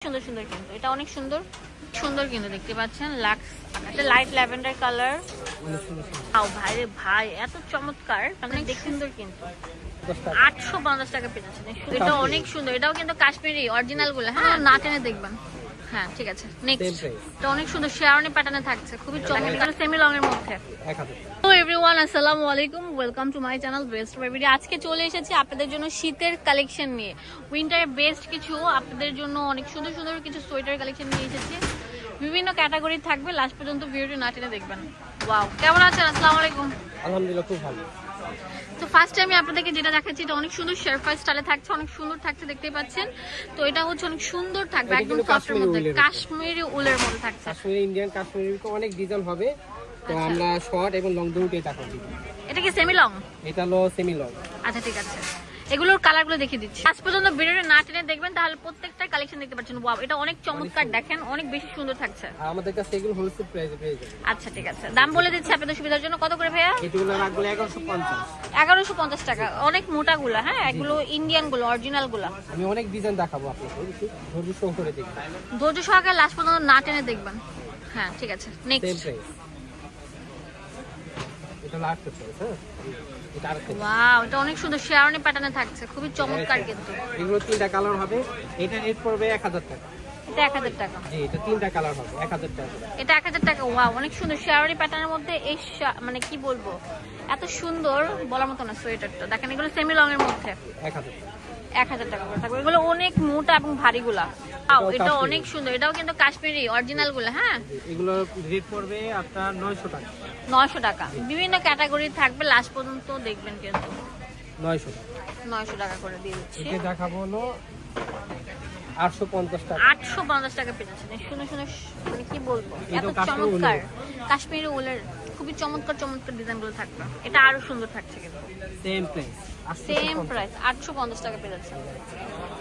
সুন্দর সুন্দর কিন্তু এটা অনেক সুন্দর সুন্দর কিন্তু দেখতে পাচ্ছেন লাক্স এটা লাইট ল্যাভেন্ডার কালার। ভাই রে ভাই এত চমৎকার অনেক সুন্দর কিন্তু 850 টাকা পেয়েছেন। এটা অনেক সুন্দর, এটাও কিন্তু কাশ্মীরি অরিজিনাল গুলো। হ্যাঁ না টেনে দেখবেন। হ্যাঁ ঠিক আছে নেক্সট এটা অনেক সুন্দর শেরওয়ানি প্যাটার্নে থাকছে, খুবই চমৎকার সেমি লং এর মধ্যে। হ্যালো এভরিওয়ান, আসসালামু আলাইকুম, welcome to my channel best baby. আজকে চলে এসেছি আপনাদের জন্য শীতের কালেকশন নিয়ে, উইন্টারের বেস্ট কিছু আপনাদের জন্য অনেক সুন্দর সুন্দর কিছু সোয়েটার কালেকশন নিয়ে এসেছি। বিভিন্ন ক্যাটাগরি থাকবে, লাস্ট পর্যন্ত ভিডিওটি না টেনে দেখবেন। ওয়াও, কেমন আছেন? আসসালামু আলাইকুম। আলহামদুলিল্লাহ খুব ভালো। তো ফার্স্টে আমি আপনাদেরকে যেটা দেখাচ্ছি এটা অনেক সুন্দর শেরফা স্টাইলে থাকছে, অনেক সুন্দর থাকছে দেখতেই পাচ্ছেন। তো এটা হচ্ছে অনেক সুন্দর থাকবে, একদম সফটের মধ্যে কাশ্মীরি উলের মধ্যে থাকছে। কাশ্মীরি ইন্ডিয়ান কাশ্মীরি অনেক ডিজাইন হবে। তো আমরা শর্ট এবং লং দুটোই দেখাবো। এটা কি সেমি লং? এটা হলো সেমি লং। আচ্ছা ঠিক আছে, এগুলোর কালারগুলো দেখিয়ে দিচ্ছি। আজ পর্যন্ত ভিডিওটা না টেনে দেখবেন, তাহলে প্রত্যেকটা কালেকশন দেখতে পাচ্ছেন। ওয়াও, এটা অনেক চমৎকার, দেখেন অনেক বেশি সুন্দর থাকছে। আর আমাদের কাছে এগুলো হোলসেল প্রাইসে পেয়ে যাবেন। আচ্ছা ঠিক আছে, দাম বলে দিচ্ছি আপনাদের সুবিধার জন্য। কত করে ভাইয়া? এগুলো রাখবো 1150। 1150 টাকা। অনেক মোটা গুলা, হ্যাঁ এগুলো ইন্ডিয়ান গুলো, অরিজিনাল গুলা। আমি অনেক ডিজাইন দেখাবো আপনাকে, ধৈর্য সহকারে দেখবেন। ধৈর্য সহকারে লাস্ট পর্যন্ত না টেনে দেখবেন। হ্যাঁ ঠিক আছে নেক্সট। এটা লাস্ট প্রাইস। হ্যাঁ এটা আরেকটা। ওয়াও, এটা অনেক সুন্দর শেরওয়ানি প্যাটার্নে থাকছে, খুবই চমৎকার কিন্তু। এগুলো তিনটা কালার হবে। এটা রেট পড়বে 1000 টাকা। এটা 1000 টাকা। জি এটা তিনটা কালার হবে 1000 টাকা। এটা 1000 টাকা। ওয়াও, অনেক সুন্দর শেরওয়ানি প্যাটার্নের মধ্যে এই মানে কি বলবো, এত সুন্দর বলার মতো না। সোয়েটারটা দেখেন, এগুলো সেমি লং এর মধ্যে 1000 টাকা। 1000 টাকা করে থাকবে। এগুলো অনেক মোটা এবং ভারী গুলা। এটা অনেক সুন্দর, এটাও কিন্তু কাশ্মীরি অরিজিনাল গুলা। হ্যাঁ এগুলো রেট পড়বে আপনার 900 টাকা। 900 টাকা। বিভিন্ন ক্যাটাগরি থাকবে, লাস্ট পর্যন্ত দেখবেন কিন্তু। 900 টাকা। 900 টাকা করে দিয়ে দিচ্ছি। এটা দেখাবো হলো 850 টাকা। 850 টাকা পেয়েছেন। শুনে শুনে মানে কি বলবো, এত চমৎকার কাশ্মীরি উলের খুবই চমৎকার চমৎকার ডিজাইন গুলো থাকবে। এটা আরো সুন্দর থাকছে কিন্তু। Same price. সেম প্রাইস 850 টাকা পেয়ে যাচ্ছেন।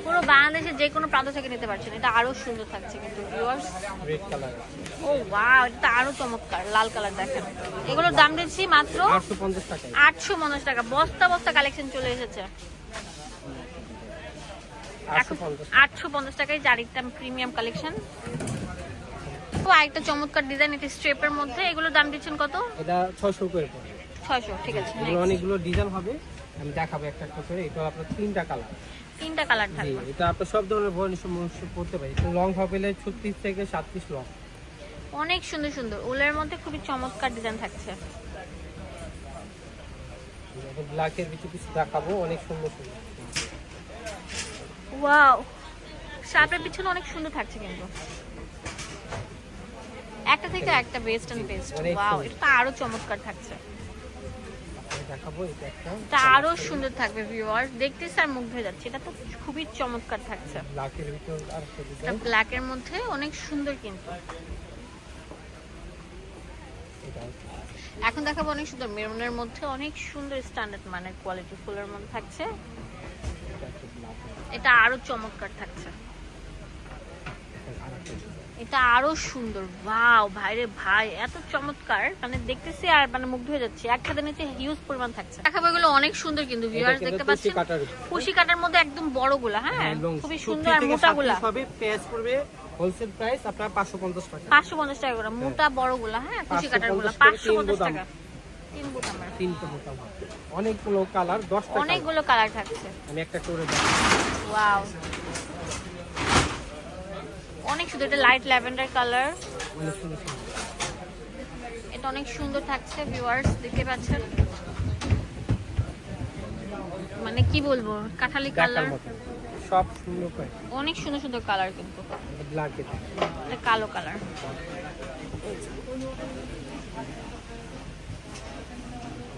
পুরো বাংলাদেশে যে কোনো প্রান্ত থেকে নিতে পারছেন। এটা আরো সুন্দর থাকছে কিন্তু ভিউয়ার্স। Red colour. ও ওয়াও, এটা আরো চমৎকার লাল কালার দেখেন। এগুলোর দাম দিচ্ছি মাত্র 850 টাকা। 850 টাকা। বস্তা বস্তা কালেকশন চলে এসেছে। 850 টাকায় আরেকটা প্রিমিয়াম কালেকশন। তো আরেকটা চমৎকার ডিজাইন, এটা স্ট্রেপের মধ্যে। এগুলোর দাম দিচ্ছেন কত? এটা 600 করে পড়বে। 600 ঠিক আছে। এগুলো অনেকগুলো ডিজাইন হবে, আমি দেখাবো একটা একটা করে। এটা আপনার তিনটা কালার। তিনটা কালার জি থাকবে। এটা আপনার সব ধরনের বয়স মানুষ পড়তে পারে। একটু লং হবে 36 থেকে 37 লং। অনেক সুন্দর সুন্দর উলের মধ্যে খুবই চমৎকার ডিজাইন থাকছে। এখন ব্ল্যাকের কিছু দেখাবো, অনেক সুন্দর সুন্দর। ওয়াও, শার্পের পিছনে অনেক সুন্দর থাকছে কিন্তু। একটা থেকে একটা বেস্ট এন্ড বেস্ট। ওয়াও, এটা আরো চমৎকার থাকছে। দেখাবো এটা একটা। এটা আরো সুন্দর থাকবে ভিউয়ার্স, দেখতে স্যার মুগ্ধ হয়ে যাচ্ছে। এটা তো খুবই চমৎকার থাকছে। ব্ল্যাকের ভিতর আরেকটা এটা ডিজাইন। ব্ল্যাক এর মধ্যে অনেক সুন্দর কিন্তু। এটা এখন দেখাবো অনেক সুন্দর মেরুনের মধ্যে অনেক সুন্দর স্ট্যান্ডার্ড মানের কোয়ালিটি ফুলের মধ্যে থাকছে। এটা আরো চমৎকার থাকছে। এটা আরো সুন্দর। ওয়াও ভাইরে ভাই এত চমৎকার, মানে দেখতেছি আর মানে মুগ্ধ হয়ে যাচ্ছে। একসাথে নিচে হিউজ পরিমাণ থাকছে। দেখাবো এগুলো অনেক সুন্দর কিন্তু ভিউয়ার্স, দেখতে পাচ্ছেন কুশি কাটার মধ্যে একদম বড় গুলা। হ্যাঁ খুবই সুন্দর আর মোটা গুলা। সবই পেজ পড়বে হোলসেল প্রাইস আপনার 550 টাকা। 550 টাকা করে মোটা বড় গুলা। হ্যাঁ কুশি কাটার গুলা 550 টাকা। তিন বোতামের। তিনটা বোতাম। অনেকগুলো কালার, 10টা অনেকগুলো কালার থাকছে। আমি একটা করে দেখাবো। ওয়াও, অনেক সুন্দর। এটা লাইট ল্যাভেন্ডার কালার। অনেক সুন্দর সুন্দর। এটা অনেক সুন্দর থাকছে ভিউয়ার্স, দেখতে পাচ্ছেন। মানে কি বলবো, কাঠালি কালার সব সুন্দর করে। অনেক সুন্দর সুন্দর কালার কিন্তু। ব্ল্যাক এটা কালো কালার।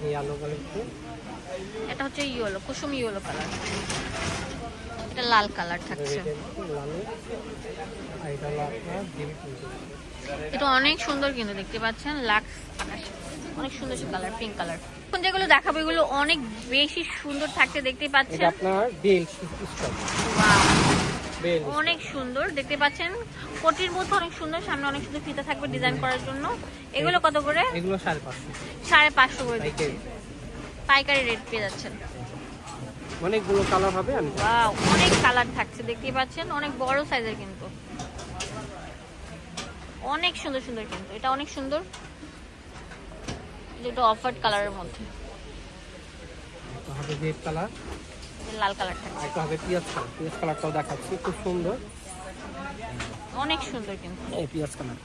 এই আলো কালার। এটা হচ্ছে ইয়েলো, কুসুম ইয়েলো কালার। এটা লাল কালার থাকছে। এটা অনেক সুন্দর কিন্তু, দেখতে পাচ্ছেন লাক্স আকাশ। অনেক সুন্দর কালার, পিঙ্ক কালার। এখন যেগুলো দেখাবো এগুলো অনেক বেশি সুন্দর থাকতে দেখতেই পাচ্ছেন। আপনার বেল স্টক। বেল অনেক সুন্দর দেখতে পাচ্ছেন। কোটির মধ্যে অনেক সুন্দর, সামনে অনেক সুন্দর ফিতা থাকবে ডিজাইন করার জন্য। এগুলো কত করে? এগুলো 550। 550 করে দিচ্ছি। পাইকারি রেট পেয়ে যাচ্ছেন। অনেকগুলো কালার হবে। আমি ওয়াও, অনেক কালার থাকছে দেখতেই পাচ্ছেন, অনেক বড় সাইজের কিন্তু। অনেক সুন্দর সুন্দর কিন্তু এটা অনেক সুন্দর, এটা অফার কালারের মধ্যে, এটা হবে রেড কালার, লাল কালার থাকে, আর এটা হবে পিঁয়াজ কালার। পিঁয়াজ কালারটাও দেখাচ্ছি, খুব সুন্দর, অনেক সুন্দর কিন্তু, এই পিঁয়াজ কালার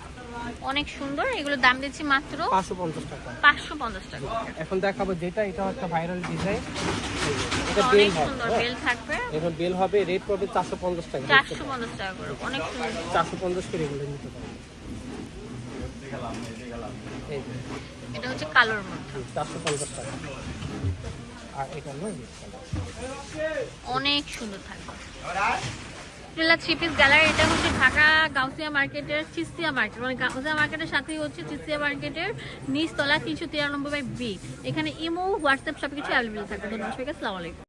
অনেক সুন্দর। এগুলো দাম দিচ্ছি মাত্র 550 টাকা। 550 টাকা। এখন দেখাবো যেটা, এটা হচ্ছে ভাইরাল ডিজাইন, এটা অনেক বেল হবে, সুন্দর বেল থাকবে, এখন বেল হবে, রেট পড়বে 450 টাকা। 450 টাকা করে, অনেক সুন্দর। 450 করে এগুলো নিতে পারবেন। এই যে এটা হচ্ছে কালোর মধ্যে, 450 টাকা। আর এটা হলো রেড কালার, অনেক সুন্দর থাকবে। প্রিলা থ্রি পিস গ্যালারি, এটা হচ্ছে ঢাকা গাউসিয়া মার্কেটের চিস্তিয়া মার্কেট, মানে গাউসিয়া মার্কেটের সাথেই হচ্ছে চিস্তিয়া মার্কেটের নিচতলা 393 বাই বি। এখানে ইমো, হোয়াটসঅ্যাপ সবকিছু অ্যাভেলেবল থাকবে। ধন্যবাদ সবাইকে, আসসালামু আলাইকুম।